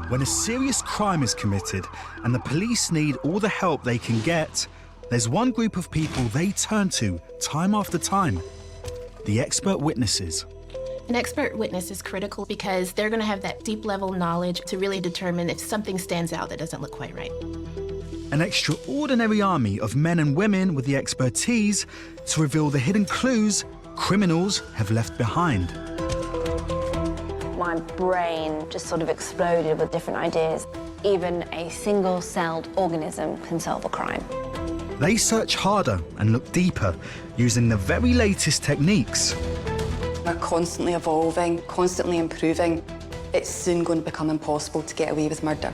When a serious crime is committed and the police need all the help they can get, there's one group of people they turn to time after time: the expert witnesses. An expert witness is critical because they're going to have that deep level knowledge to really determine if something stands out that doesn't look quite right. An extraordinary army of men and women with the expertise to reveal the hidden clues criminals have left behind. My brain just sort of exploded with different ideas. Even a single-celled organism can solve a crime. They search harder and look deeper, using the very latest techniques. We're constantly evolving, constantly improving. It's soon going to become impossible to get away with murder.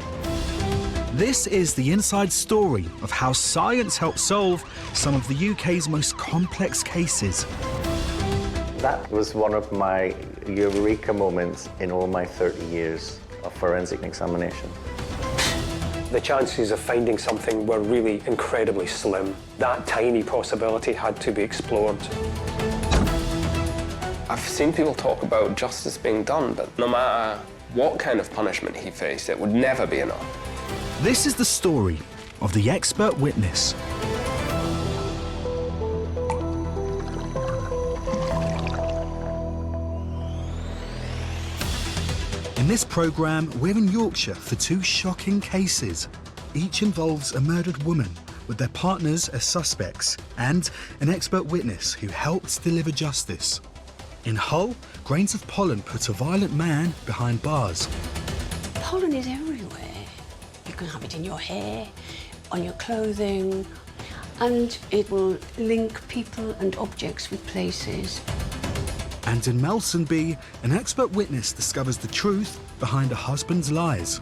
This is the inside story of how science helps solve some of the UK's most complex cases. That was one of my eureka moments in all my 30 years of forensic examination. The chances of finding something were really incredibly slim. That tiny possibility had to be explored. I've seen people talk about justice being done, but no matter what kind of punishment he faced, it would never be enough. This is the story of the expert witness. In this programme, we're in Yorkshire for two shocking cases. Each involves a murdered woman with their partners as suspects and an expert witness who helped deliver justice. In Hull, grains of pollen put a violent man behind bars. Pollen is everywhere. You can have it in your hair, on your clothing, and it will link people and objects with places. And in Melsonby, an expert witness discovers the truth behind a husband's lies.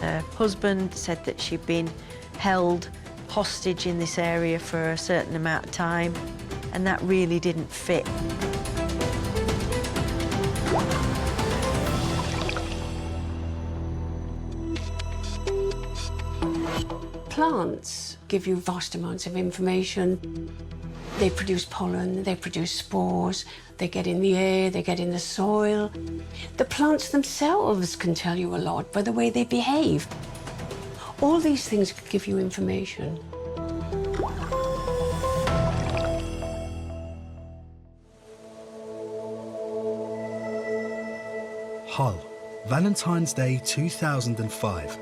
Her husband said that she'd been held hostage in this area for a certain amount of time, and that really didn't fit. Plants give you vast amounts of information. They produce pollen, they produce spores, they get in the air, they get in the soil. The plants themselves can tell you a lot by the way they behave. All these things give you information. Hull, Valentine's Day 2005.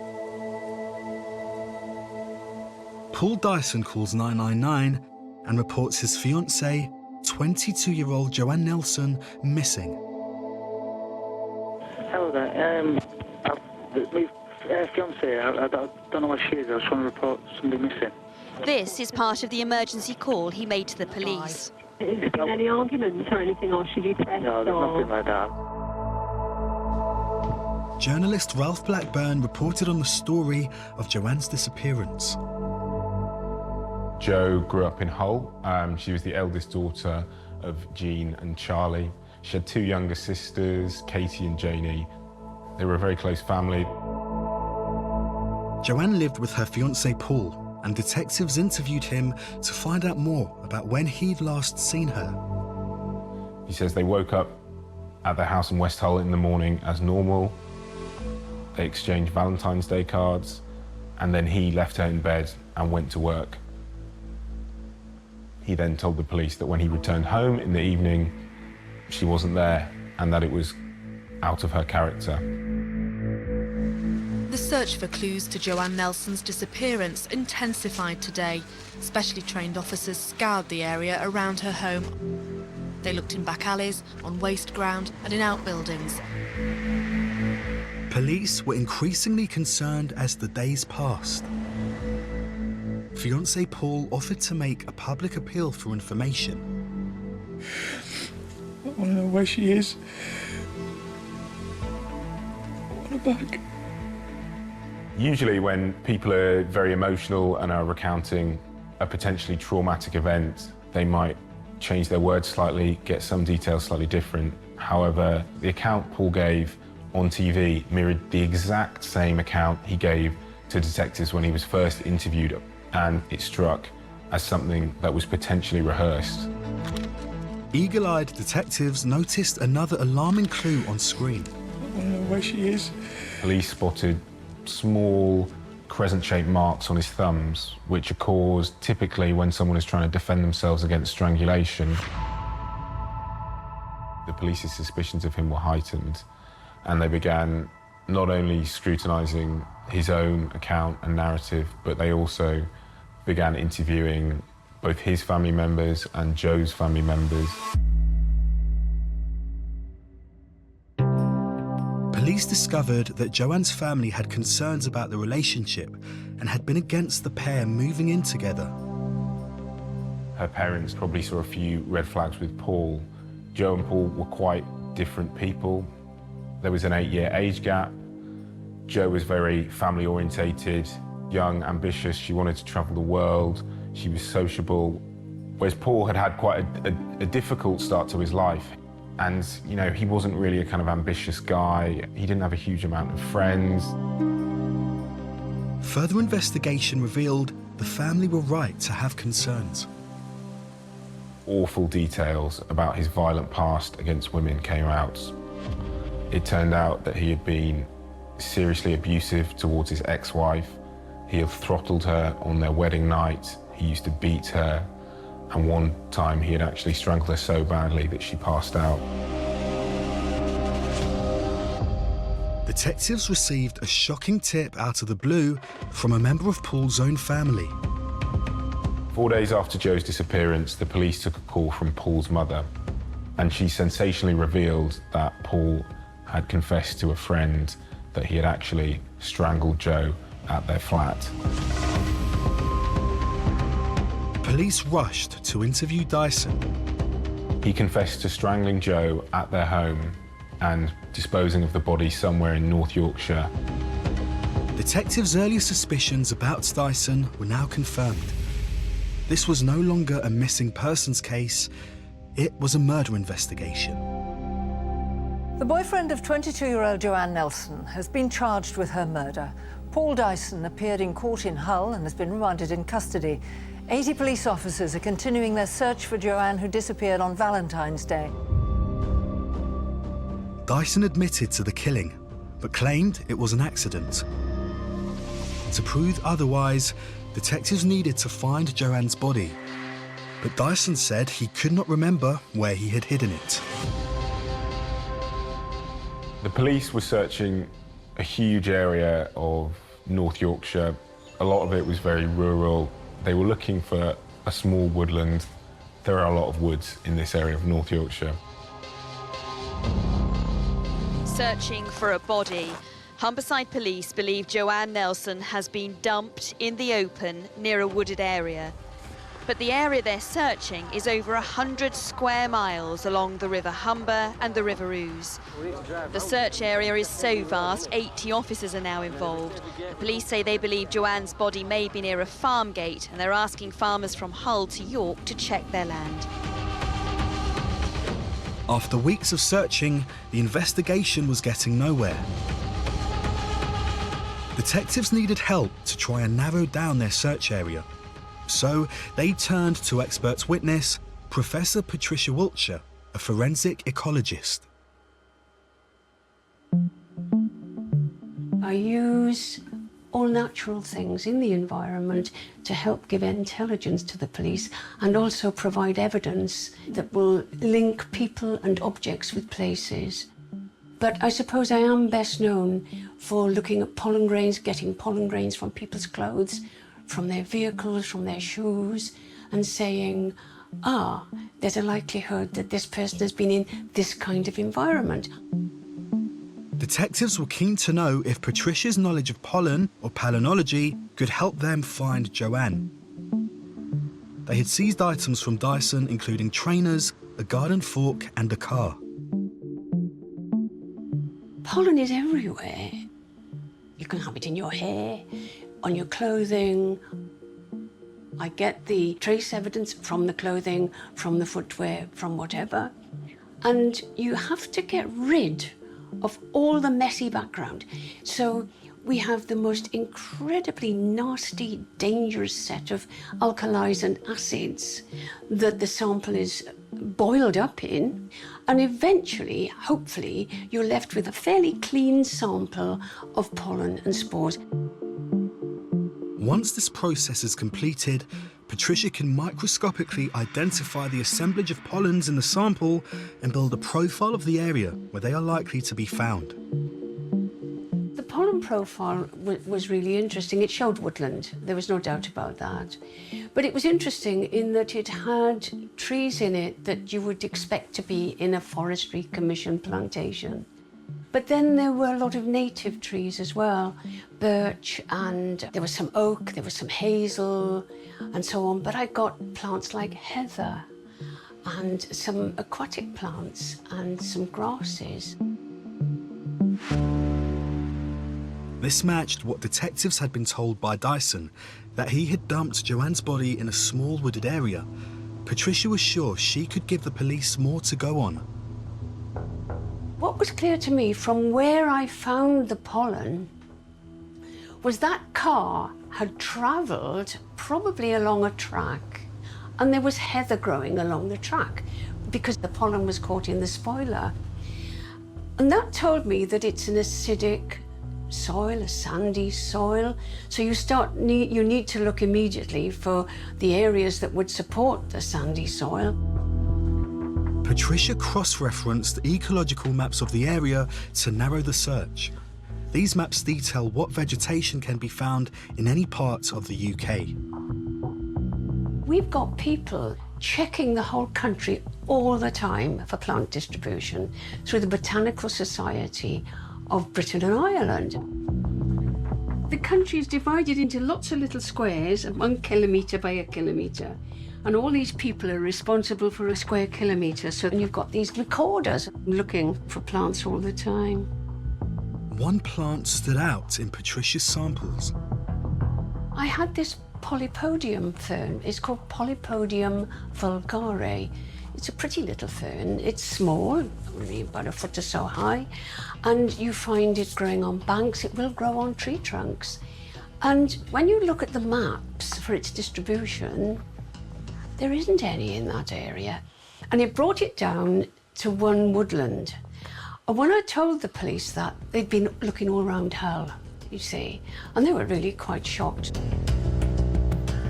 Paul Dyson calls 999 and reports his fiancée, 22-year-old Joanne Nelson, missing. Hello there. My fiancée, I don't know where she is. I was trying to report somebody missing. This is part of the emergency call he made to the police. Has there been any arguments or anything, or should you press? No, there's nothing like that. Journalist Ralph Blackburn reported on the story of Joanne's disappearance. Jo grew up in Hull. She was the eldest daughter of Jean and Charlie. She had two younger sisters, Katie and Janie. They were a very close family. Joanne lived with her fiancé Paul, and detectives interviewed him to find out more about when he'd last seen her. He says they woke up at their house in West Hull in the morning as normal. They exchanged Valentine's Day cards, and then he left her in bed and went to work. He then told the police that when he returned home in the evening, she wasn't there and that it was out of her character. The search for clues to Joanne Nelson's disappearance intensified today. Specially trained officers scoured the area around her home. They looked in back alleys, on waste ground and in outbuildings. Police were increasingly concerned as the days passed. Fiancé Paul offered to make a public appeal for information. I want to know where she is. I want her back. Usually when people are very emotional and are recounting a potentially traumatic event, they might change their words slightly, get some details slightly different. However, the account Paul gave on TV mirrored the exact same account he gave to detectives when he was first interviewed, and it struck as something that was potentially rehearsed. Eagle-eyed detectives noticed another alarming clue on screen. want to know where she is. Police spotted small crescent-shaped marks on his thumbs, which are caused typically when someone is trying to defend themselves against strangulation. The police's suspicions of him were heightened, and they began not only scrutinising his own account and narrative, but they also began interviewing both his family members and Joe's family members. Police discovered that Joanne's family had concerns about the relationship and had been against the pair moving in together. Her parents probably saw a few red flags with Paul. Joe and Paul were quite different people. There was an 8-year age gap. Joe was very family-orientated, young, ambitious. She wanted to travel the world. She was sociable. Whereas Paul had had quite a difficult start to his life. And, you know, he wasn't really a kind of ambitious guy. He didn't have a huge amount of friends. Further investigation revealed the family were right to have concerns. Awful details about his violent past against women came out. It turned out that he had been seriously abusive towards his ex-wife. He had throttled her on their wedding night. He used to beat her. And one time he had actually strangled her so badly that she passed out. Detectives received a shocking tip out of the blue from a member of Paul's own family. 4 days after Joe's disappearance, the police took a call from Paul's mother, and she sensationally revealed that Paul had confessed to a friend that he had actually strangled Joe at their flat. Police rushed to interview Dyson. He confessed to strangling Joe at their home and disposing of the body somewhere in North Yorkshire. Detectives' earlier suspicions about Dyson were now confirmed. This was no longer a missing persons case, it was a murder investigation. The boyfriend of 22-year-old Joanne Nelson has been charged with her murder. Paul Dyson appeared in court in Hull and has been remanded in custody. 80 police officers are continuing their search for Joanne, who disappeared on Valentine's Day. Dyson admitted to the killing, but claimed it was an accident. To prove otherwise, detectives needed to find Joanne's body, but Dyson said he could not remember where he had hidden it. The police were searching a huge area of North Yorkshire. A lot of it was very rural. They were looking for a small woodland. There are a lot of woods in this area of North Yorkshire. Searching for a body. Humberside police believe Joanne Nelson has been dumped in the open near a wooded area. But the area they're searching is over 100 square miles along the River Humber and the River Ouse. The search area is so vast, 80 officers are now involved. The police say they believe Joanne's body may be near a farm gate, and they're asking farmers from Hull to York to check their land. After weeks of searching, the investigation was getting nowhere. Detectives needed help to try and narrow down their search area. So they turned to expert witness, Professor Patricia Wiltshire, a forensic ecologist. I use all natural things in the environment to help give intelligence to the police and also provide evidence that will link people and objects with places. But I suppose I am best known for looking at pollen grains, getting pollen grains from people's clothes, from their vehicles, from their shoes, and saying, there's a likelihood that this person has been in this kind of environment. Detectives were keen to know if Patricia's knowledge of pollen or palynology could help them find Joanne. They had seized items from Dyson, including trainers, a garden fork, and a car. Pollen is everywhere. You can have it in your hair, on your clothing. I get the trace evidence from the clothing, from the footwear, from whatever. And you have to get rid of all the messy background. So we have the most incredibly nasty, dangerous set of alkalis and acids that the sample is boiled up in, and eventually, hopefully, you're left with a fairly clean sample of pollen and spores. Once this process is completed, Patricia can microscopically identify the assemblage of pollens in the sample and build a profile of the area where they are likely to be found. The pollen profile was really interesting. It showed woodland, there was no doubt about that. But it was interesting in that it had trees in it that you would expect to be in a forestry commission plantation. But then there were a lot of native trees as well, birch, and there was some oak, there was some hazel, and so on. But I got plants like heather and some aquatic plants and some grasses. This matched what detectives had been told by Dyson, that he had dumped Joanne's body in a small wooded area. Patricia was sure she could give the police more to go on. What was clear to me from where I found the pollen was that car had travelled probably along a track, and there was heather growing along the track because the pollen was caught in the spoiler. And that told me that it's an acidic soil, a sandy soil. So you need to look immediately for the areas that would support the sandy soil. Patricia cross-referenced ecological maps of the area to narrow the search. These maps detail what vegetation can be found in any part of the UK. We've got people checking the whole country all the time for plant distribution through the Botanical Society of Britain and Ireland. The country is divided into lots of little squares, 1 kilometre by 1 kilometre. And all these people are responsible for a square kilometre. So you've got these recorders looking for plants all the time. One plant stood out in Patricia's samples. I had this polypodium fern. It's called Polypodium vulgare. It's a pretty little fern. It's small, only about 1 foot or so high. And you find it growing on banks. It will grow on tree trunks. And when you look at the maps for its distribution, there isn't any in that area. And it brought it down to one woodland. And when I told the police that, they'd been looking all around Hull, you see, and they were really quite shocked.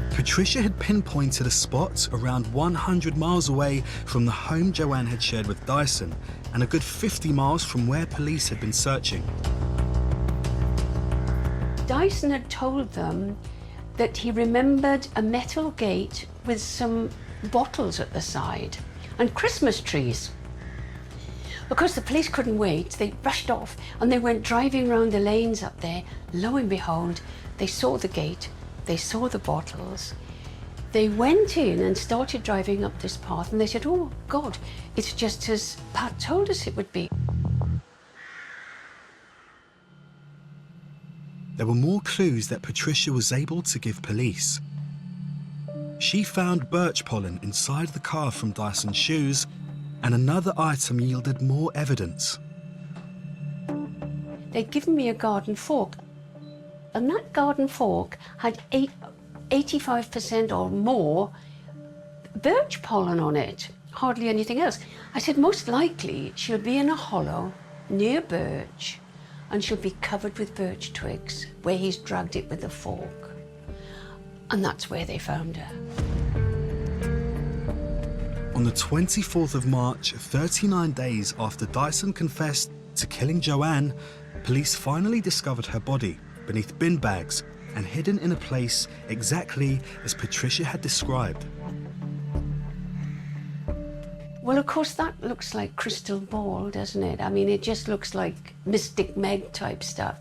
Patricia had pinpointed a spot around 100 miles away from the home Joanne had shared with Dyson, and a good 50 miles from where police had been searching. Dyson had told them that he remembered a metal gate with some bottles at the side and Christmas trees. Because the police couldn't wait, they rushed off and they went driving around the lanes up there. Lo and behold, they saw the gate, they saw the bottles. They went in and started driving up this path and they said, oh God, it's just as Pat told us it would be. There were more clues that Patricia was able to give police. She found birch pollen inside the car from Dyson's shoes, and another item yielded more evidence. They'd given me a garden fork, and that garden fork had 85% or more birch pollen on it, hardly anything else. I said, most likely she'll be in a hollow near birch, and she'll be covered with birch twigs where he's dragged it with a fork. And that's where they found her. On the 24th of March, 39 days after Dyson confessed to killing Joanne, police finally discovered her body beneath bin bags and hidden in a place exactly as Patricia had described. Well, of course, that looks like crystal ball, doesn't it? I mean, it just looks like Mystic Meg type stuff.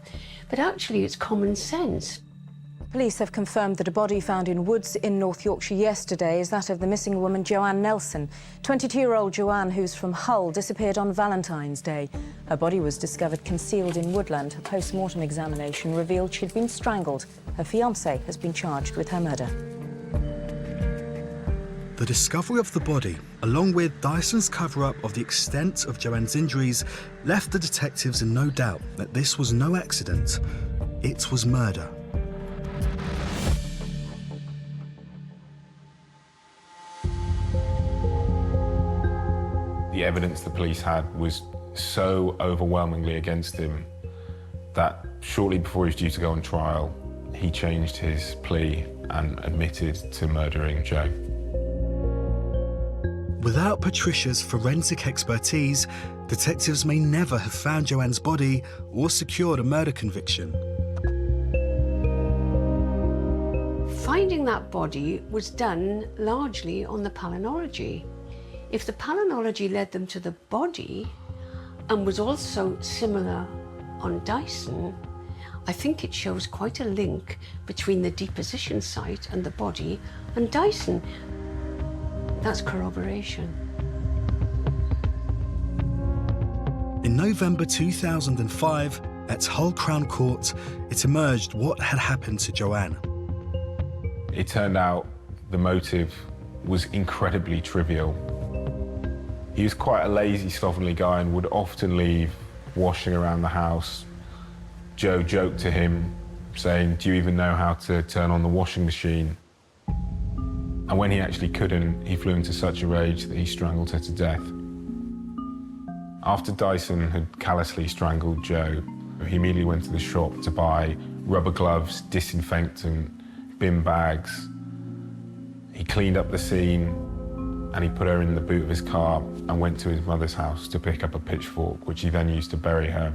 But actually, it's common sense. Police have confirmed that a body found in woods in North Yorkshire yesterday is that of the missing woman Joanne Nelson. 22-year-old Joanne, who's from Hull, disappeared on Valentine's Day. Her body was discovered concealed in woodland. A post-mortem examination revealed she'd been strangled. Her fiancé has been charged with her murder. The discovery of the body, along with Dyson's cover-up of the extent of Joanne's injuries, left the detectives in no doubt that this was no accident. It was murder. The evidence the police had was so overwhelmingly against him that shortly before he was due to go on trial, he changed his plea and admitted to murdering Joe. Without Patricia's forensic expertise, detectives may never have found Joanne's body or secured a murder conviction. Finding that body was done largely on the palynology. If the palynology led them to the body and was also similar on Dyson, I think it shows quite a link between the deposition site and the body and Dyson. That's corroboration. In November 2005, at Hull Crown Court, it emerged what had happened to Joanne. It turned out the motive was incredibly trivial. He was quite a lazy, slovenly guy and would often leave washing around the house. Joe joked to him, saying, "Do you even know how to turn on the washing machine?" And when he actually couldn't, he flew into such a rage that he strangled her to death. After Dyson had callously strangled Joe, he immediately went to the shop to buy rubber gloves, disinfectant, bin bags. He cleaned up the scene and he put her in the boot of his car and went to his mother's house to pick up a pitchfork, which he then used to bury her.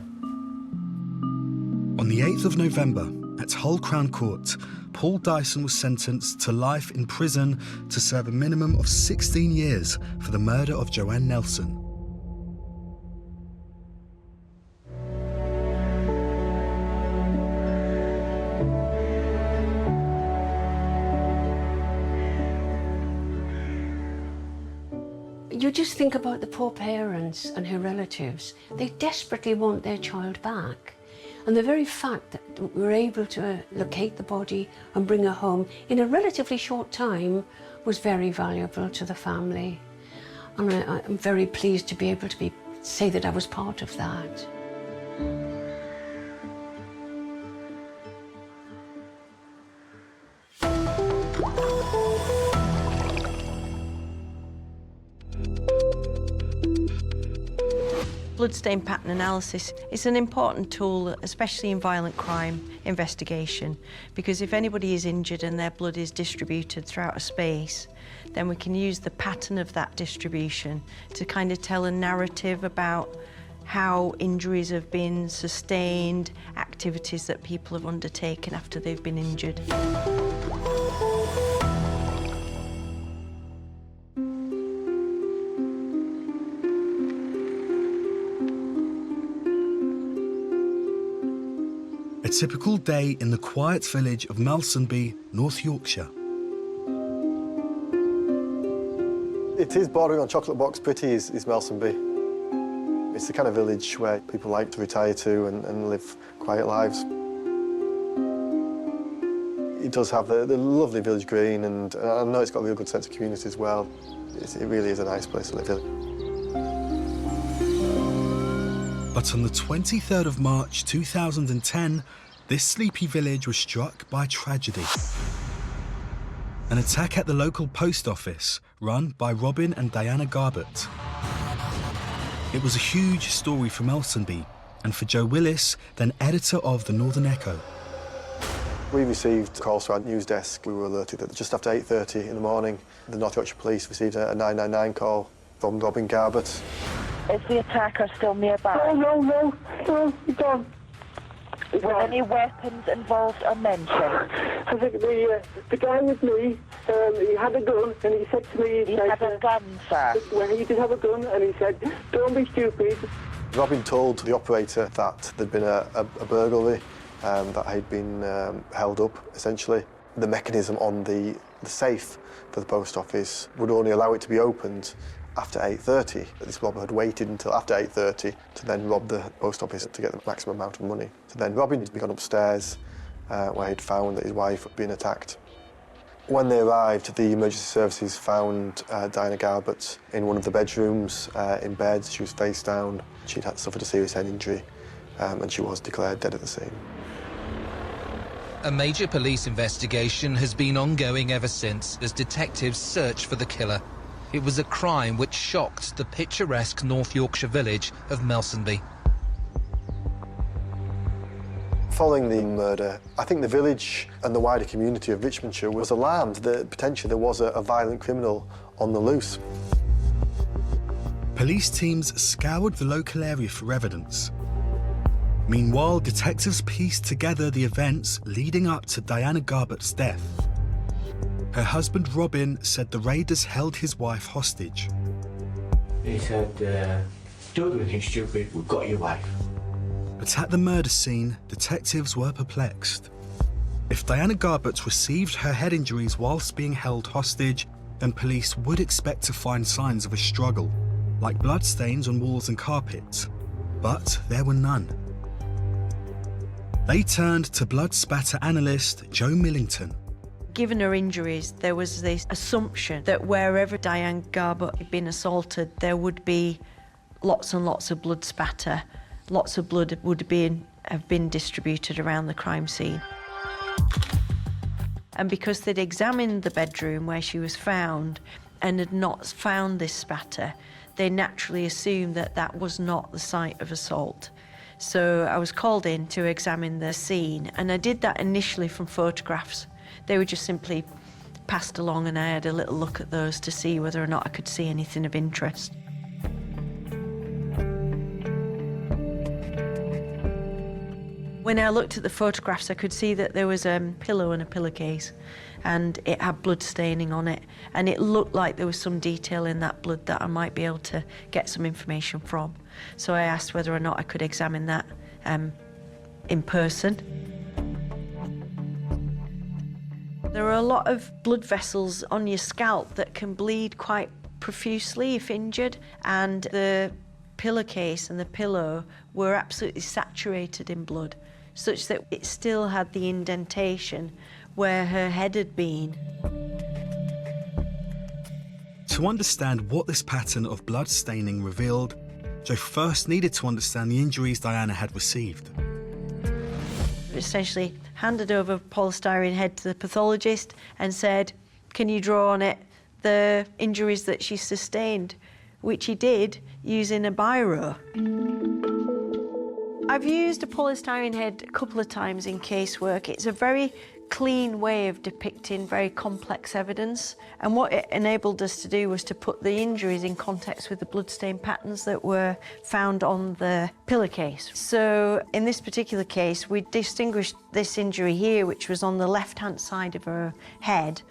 On the 8th of November, at Hull Crown Court, Paul Dyson was sentenced to life in prison to serve a minimum of 16 years for the murder of Joanne Nelson. You just think about the poor parents and her relatives. They desperately want their child back. And the very fact that we were able to locate the body and bring her home in a relatively short time was very valuable to the family. And I'm very pleased to be able to say that I was part of that. Bloodstain pattern analysis is an important tool, especially in violent crime investigation, because if anybody is injured and their blood is distributed throughout a space, then we can use the pattern of that distribution to kind of tell a narrative about how injuries have been sustained, activities that people have undertaken after they've been injured. A typical day in the quiet village of Malsonby, North Yorkshire. It is bordering on chocolate box pretty, is Malsonby. It's the kind of village where people like to retire to and live quiet lives. It does have the lovely village green, and I know it's got a real good sense of community as well. It really is a nice place to live in. But on the 23rd of March 2010, this sleepy village was struck by tragedy. An attack at the local post office, run by Robin and Diana Garbett. It was a huge story for Malsonby and for Joe Willis, then editor of the Northern Echo. We received calls to our news desk. We were alerted that just after 8:30 in the morning, the North Yorkshire Police received a 999 call from Robin Garbett. Is the attacker still nearby? No, he's gone. Were any weapons involved or mentioned? I think the guy with me, he had a gun, and he said to me... He had a gun, sir? Well, he did have a gun, and he said, "Don't be stupid." Robin told the operator that there'd been a burglary, that had been held up, essentially. The mechanism on the safe for the post office would only allow it to be opened after 8:30. This robber had waited until after 8:30 to then rob the post office to get the maximum amount of money. So then Robin had gone upstairs where he'd found that his wife had been attacked. When they arrived, the emergency services found Diana Garbett in one of the bedrooms in bed. She was face down. She'd had suffered a serious head injury and she was declared dead at the scene. A major police investigation has been ongoing ever since as detectives search for the killer. it was a crime which shocked the picturesque North Yorkshire village of Melsonby. Following the murder, I think the village and the wider community of Richmondshire was alarmed that potentially there was a violent criminal on the loose. Police teams scoured the local area for evidence. Meanwhile, detectives pieced together the events leading up to Diana Garbutt's death. Her husband Robin said the raiders held his wife hostage. He said, don't do anything stupid, we've got your wife. But at the murder scene, detectives were perplexed. If Diana Garbutt received her head injuries whilst being held hostage, then police would expect to find signs of a struggle, like bloodstains on walls and carpets. But there were none. They turned to blood spatter analyst Joe Millington. Given her injuries, there was this assumption that wherever Diane Garbutt had been assaulted, there would be lots and lots of blood spatter. Lots of blood would have been distributed around the crime scene. And because they'd examined the bedroom where she was found and had not found this spatter, they naturally assumed that that was not the site of assault. So I was called in to examine the scene, and I did that initially from photographs. They were just simply passed along, and I had a little look at those to see whether or not I could see anything of interest. When I looked at the photographs, I could see that there was a pillow and a pillowcase, and it had blood staining on it, and it looked like there was some detail in that blood that I might be able to get some information from. So I asked whether or not I could examine that in person. There are a lot of blood vessels on your scalp that can bleed quite profusely if injured, and the pillowcase and the pillow were absolutely saturated in blood, such that it still had the indentation where her head had been. To understand what this pattern of blood staining revealed, Joe first needed to understand the injuries Diana had received. Essentially handed over a polystyrene head to the pathologist and said, can you draw on it the injuries that she sustained, which he did using a biro. I've used a polystyrene head a couple of times in casework. It's a very clean way of depicting very complex evidence, and what it enabled us to do was to put the injuries in context with the bloodstain patterns that were found on the pillowcase. So in this particular case, we distinguished this injury here, which was on the left-hand side of her head,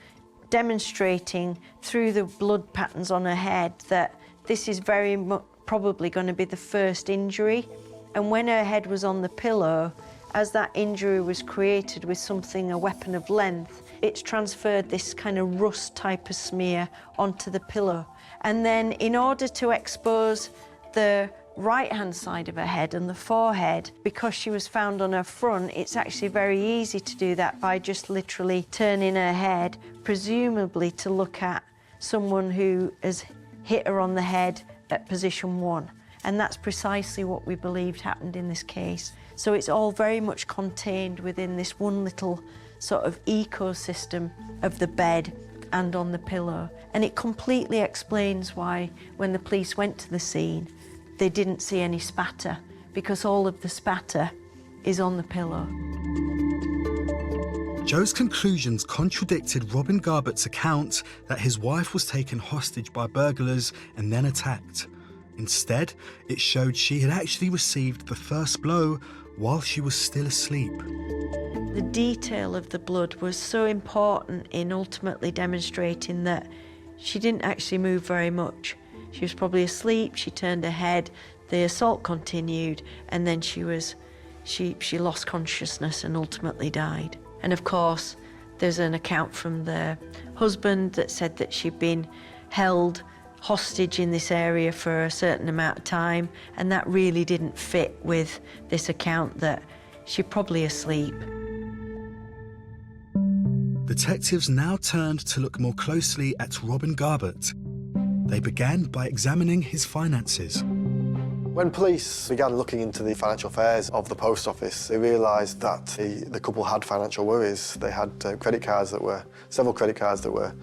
demonstrating through the blood patterns on her head that this is very probably going to be the first injury. And when her head was on the pillow, as that injury was created with something, a weapon of length, it's transferred this kind of rust type of smear onto the pillow. And then in order to expose the right-hand side of her head and the forehead, because she was found on her front, it's actually very easy to do that by just literally turning her head, presumably to look at someone who has hit her on the head at position 1. And that's precisely what we believed happened in this case. So it's all very much contained within this one little sort of ecosystem of the bed and on the pillow. And it completely explains why, when the police went to the scene, they didn't see any spatter, because all of the spatter is on the pillow. Joe's conclusions contradicted Robin Garbutt's account that his wife was taken hostage by burglars and then attacked. Instead, it showed she had actually received the first blow while she was still asleep. The detail of the blood was so important in ultimately demonstrating that she didn't actually move very much. She was probably asleep, she turned her head, the assault continued, and then she lost consciousness and ultimately died. And of course, there's an account from the husband that said that she'd been held hostage in this area for a certain amount of time, and that really didn't fit with this account that she's probably asleep. Detectives now turned to look more closely at Robin Garbutt. They began by examining his finances. When police began looking into the financial affairs of the post office, they realised that the couple had financial worries. They had several credit cards that were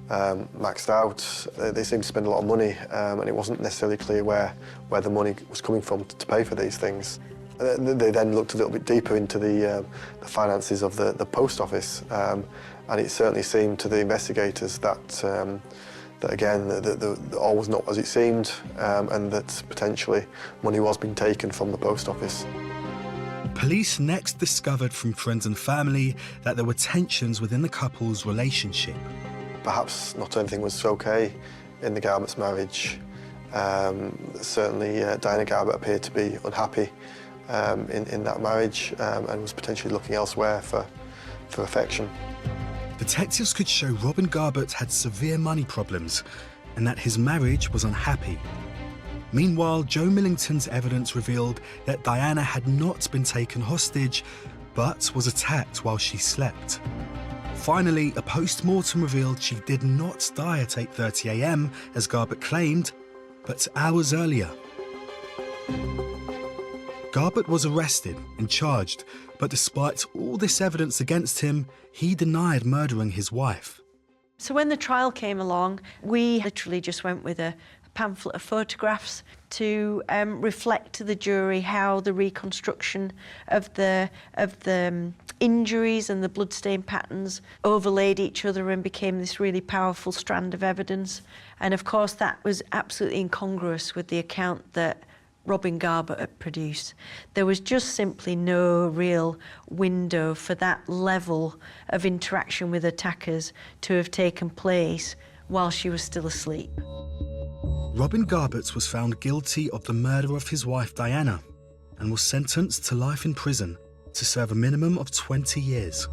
maxed out. They seemed to spend a lot of money, and it wasn't necessarily clear where the money was coming from to pay for these things. They then looked a little bit deeper into the finances of the post office, and it certainly seemed to the investigators that again, all was not as it seemed, and that potentially money was being taken from the post office. Police next discovered from friends and family that there were tensions within the couple's relationship. Perhaps not everything was okay in the Garbutt's marriage. Certainly, Diana Garbutt appeared to be unhappy in that marriage, and was potentially looking elsewhere for affection. Detectives could show Robin Garbutt had severe money problems and that his marriage was unhappy. Meanwhile, Joe Millington's evidence revealed that Diana had not been taken hostage, but was attacked while she slept. Finally, a post-mortem revealed she did not die at 8:30 a.m, as Garbutt claimed, but hours earlier. Garbutt was arrested and charged, but despite all this evidence against him, he denied murdering his wife. So when the trial came along, we literally just went with a pamphlet of photographs to reflect to the jury how the reconstruction of the injuries and the bloodstain patterns overlaid each other and became this really powerful strand of evidence. And of course that was absolutely incongruous with the account that Robin Garbutt had produced. There was just simply no real window for that level of interaction with attackers to have taken place while she was still asleep. Robin Garbutt was found guilty of the murder of his wife Diana and was sentenced to life in prison to serve a minimum of 20 years.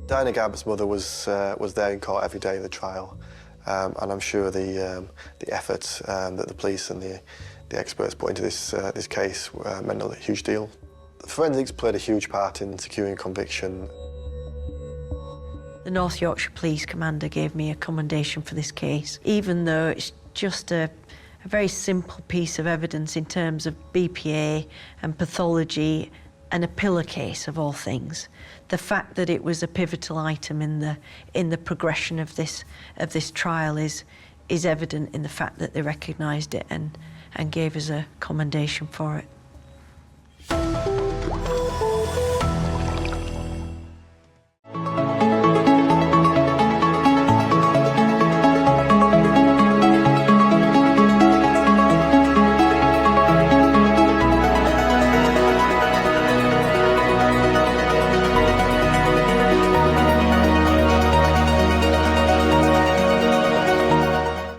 Diana Garbutt's mother was there in court every day of the trial, and I'm sure the effort that the police and the experts put into this case meant a huge deal. Forensics played a huge part in securing conviction. The North Yorkshire Police Commander gave me a commendation for this case, even though it's just a very simple piece of evidence in terms of BPA and pathology and a pillar case of all things. The fact that it was a pivotal item in the progression of this trial is evident in the fact that they recognised it and gave us a commendation for it.